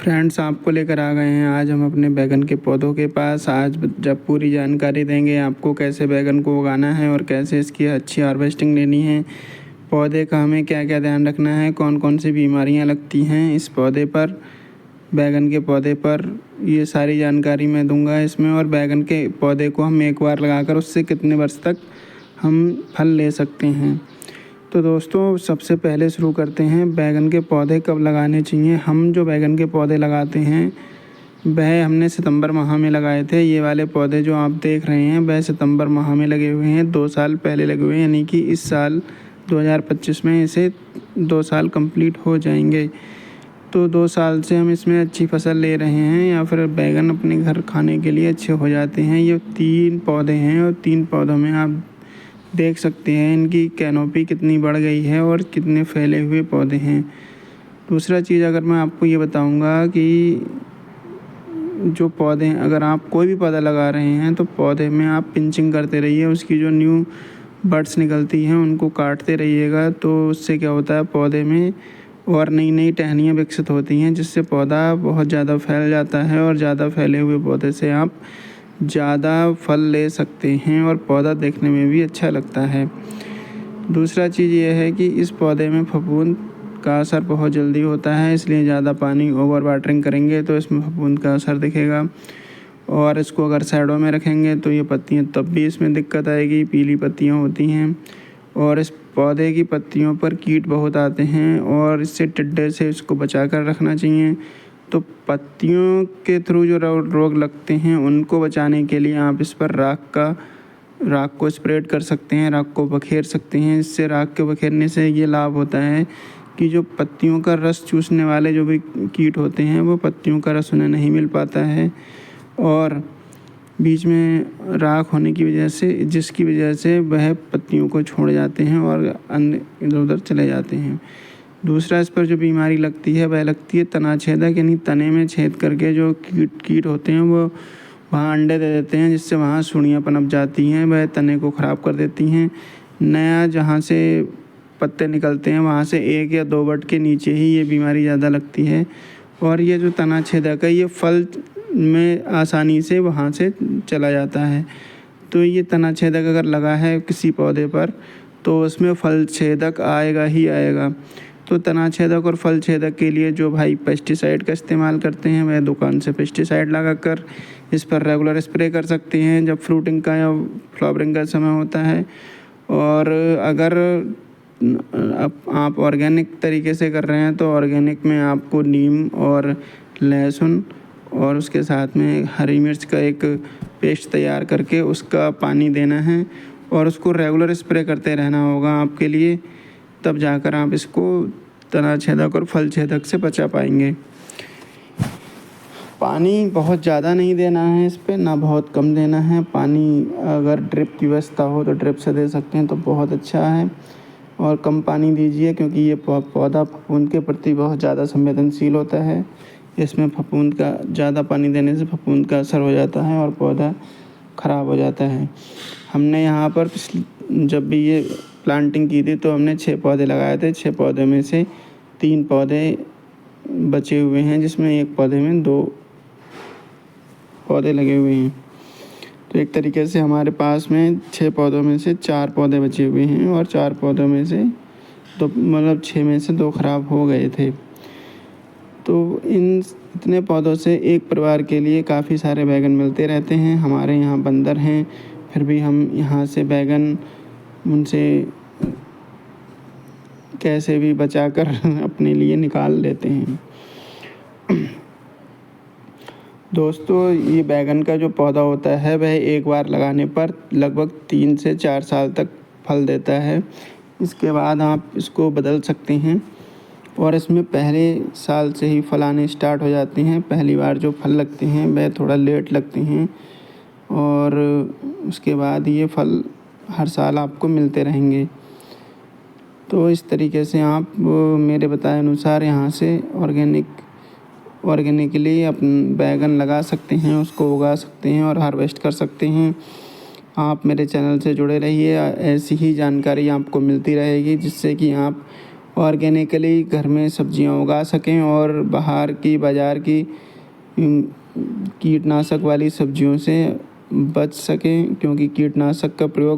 Friends, आपको लेकर आ गए हैं आज हम अपने बैगन के पौधों के पास। आज जब पूरी जानकारी देंगे आपको कैसे बैगन को उगाना है और कैसे इसकी अच्छी हार्वेस्टिंग लेनी है, पौधे का हमें क्या क्या ध्यान रखना है, कौन कौन सी बीमारियां लगती हैं इस पौधे पर, बैगन के पौधे पर, ये सारी जानकारी मैं दूंगा इसमें। और बैगन के पौधे को हम एक बार लगाकर उससे कितने वर्ष तक हम फल ले सकते हैं। तो दोस्तों, सबसे पहले शुरू करते हैं बैगन के पौधे कब लगाने चाहिए। हम जो बैगन के पौधे लगाते हैं वह हमने सितंबर माह में लगाए थे। ये वाले पौधे जो आप देख रहे हैं वह सितंबर माह में लगे हुए हैं, 2 साल पहले लगे हुए हैं, यानी कि इस साल 2025 में इसे 2 साल कंप्लीट हो जाएंगे। तो 2 साल से हम इसमें अच्छी फसल ले रहे हैं या फिर बैगन अपने घर खाने के लिए अच्छे हो जाते हैं। ये 3 पौधे हैं और 3 पौधों में आप देख सकते हैं इनकी कैनोपी कितनी बढ़ गई है और कितने फैले हुए पौधे हैं। दूसरा चीज़ अगर मैं आपको ये बताऊंगा कि जो पौधे, अगर आप कोई भी पौधा लगा रहे हैं तो पौधे में आप पिंचिंग करते रहिए, उसकी जो न्यू बड्स निकलती हैं उनको काटते रहिएगा। तो उससे क्या होता है, पौधे में और नई नई टहनियाँ विकसित होती हैं, जिससे पौधा बहुत ज़्यादा फैल जाता है और ज़्यादा फैले हुए पौधे से आप ज़्यादा फल ले सकते हैं और पौधा देखने में भी अच्छा लगता है। दूसरा चीज़ ये है कि इस पौधे में फफूंद का असर बहुत जल्दी होता है, इसलिए ज़्यादा पानी ओवर वाटरिंग करेंगे तो इसमें फफूंद का असर दिखेगा। और इसको अगर साइडों में रखेंगे तो ये पत्तियाँ, तब भी इसमें दिक्कत आएगी, पीली पत्तियाँ होती हैं। और इस पौधे की पत्तियों पर कीट बहुत आते हैं और इससे टिड्डे से इसको बचा कर रखना चाहिए। तो पत्तियों के थ्रू जो रोग लगते हैं उनको बचाने के लिए आप इस पर राख को स्प्रेड कर सकते हैं, राख को बखेर सकते हैं। इससे राख के बखेरने से ये लाभ होता है कि जो पत्तियों का रस चूसने वाले जो भी कीट होते हैं वो पत्तियों का रस उन्हें नहीं मिल पाता है और बीच में राख होने की वजह से, जिसकी वजह से वह पत्तियों को छोड़ जाते हैं और अन्य इधर उधर चले जाते हैं। दूसरा, इस पर जो बीमारी लगती है वह लगती है तना छेदक, यानी तने में छेद करके जो कीट होते हैं वो वहाँ अंडे दे देते हैं, जिससे वहाँ सुड़ियाँ पनप जाती हैं, वह तने को ख़राब कर देती हैं। नया जहाँ से पत्ते निकलते हैं वहाँ से 1 या 2 बट के नीचे ही ये बीमारी ज़्यादा लगती है। और ये जो तना छेदक है ये फल में आसानी से वहाँ से चला जाता है। तो ये तना छेदक अगर लगा है किसी पौधे पर तो उसमें फल छेदक आएगा ही आएगा। तो तना छेदक और फल छेदक के लिए जो भाई पेस्टिसाइड का इस्तेमाल करते हैं वह दुकान से पेस्टिसाइड लगाकर इस पर रेगुलर स्प्रे कर सकते हैं जब फ्रूटिंग का या फ्लावरिंग का समय होता है। और अगर आप ऑर्गेनिक तरीके से कर रहे हैं तो ऑर्गेनिक में आपको नीम और लहसुन और उसके साथ में हरी मिर्च का एक पेस्ट तैयार करके उसका पानी देना है और उसको रेगुलर स्प्रे करते रहना होगा आपके लिए, तब जाकर आप इसको तना छेदक और फल छेदक से बचा पाएंगे। पानी बहुत ज़्यादा नहीं देना है इस पर, ना बहुत कम देना है। पानी अगर ड्रिप की व्यवस्था हो तो ड्रिप से दे सकते हैं तो बहुत अच्छा है, और कम पानी दीजिए क्योंकि ये पौधा फफूंद के प्रति बहुत ज़्यादा संवेदनशील होता है। इसमें फफूंद का ज़्यादा पानी देने से फफूंद का असर हो जाता है और पौधा ख़राब हो जाता है। हमने यहाँ पर जब भी ये प्लांटिंग की थी तो हमने 6 पौधे लगाए थे। 6 पौधे में से 3 पौधे बचे हुए हैं, जिसमें 1 पौधे में 2 पौधे लगे हुए हैं। तो एक तरीके से हमारे पास में 6 पौधों में से 4 पौधे बचे हुए हैं और 4 पौधों में से 2, मतलब 6 में से 2 ख़राब हो गए थे। तो इतने पौधों से एक परिवार के लिए काफ़ी सारे बैगन मिलते रहते हैं। हमारे यहाँ बंदर हैं, फिर भी हम यहाँ से बैगन उनसे कैसे भी बचाकर अपने लिए निकाल लेते हैं। दोस्तों, ये बैगन का जो पौधा होता है वह एक बार लगाने पर लगभग 3 से 4 साल तक फल देता है। इसके बाद आप इसको बदल सकते हैं और इसमें पहले साल से ही फल आने स्टार्ट हो जाते हैं। पहली बार जो फल लगते हैं वह थोड़ा लेट लगते हैं और उसके बाद ये फल हर साल आपको मिलते रहेंगे। तो इस तरीके से आप मेरे बताए अनुसार यहाँ से ऑर्गेनिकली अपन बैगन लगा सकते हैं, उसको उगा सकते हैं और हार्वेस्ट कर सकते हैं। आप मेरे चैनल से जुड़े रहिए, ऐसी ही जानकारी आपको मिलती रहेगी जिससे कि आप ऑर्गेनिकली घर में सब्जियां उगा सकें और बाहर की बाज़ार की कीटनाशक वाली सब्जियों से बच सकें, क्योंकि कीटनाशक का प्रयोग